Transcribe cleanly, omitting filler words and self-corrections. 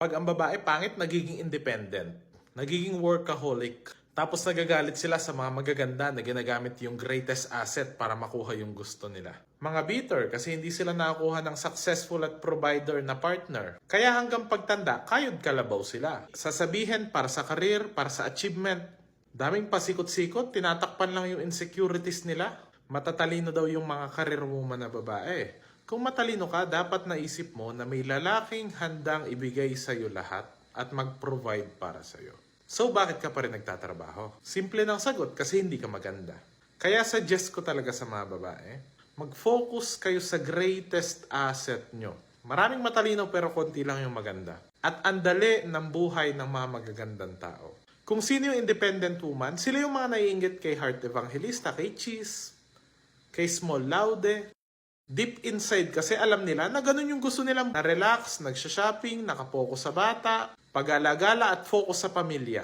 Pag ang babae pangit, nagiging independent, nagiging workaholic. Tapos nagagalit sila sa mga magaganda na ginagamit yung greatest asset para makuha yung gusto nila. Mga bitter kasi hindi sila nakakuha ng successful at provider na partner. Kaya hanggang pagtanda, kayod kalabaw sila. Sasabihin para sa career, para sa achievement. Daming pasikot-sikot, tinatakpan lang yung insecurities nila. Matatalino daw yung mga career woman na babae. Kung matalino ka, dapat naisip mo na may lalaking handang ibigay sa'yo lahat at mag-provide para sa'yo. So bakit ka pa rin nagtatrabaho? Simple ng sagot kasi hindi ka maganda. Kaya suggest ko talaga sa mga babae, mag-focus kayo sa greatest asset nyo. Maraming matalino pero konti lang yung maganda. At andali ng buhay ng mga magagandang tao. Kung sino yung independent woman, sila yung mga naiinggit kay Heart Evangelista, kay Cheese, kay Small Laude. Deep inside kasi alam nila na ganun yung gusto nilang na-relax, nagsha-shopping, nakapokus sa bata, pag-alagala at focus sa pamilya.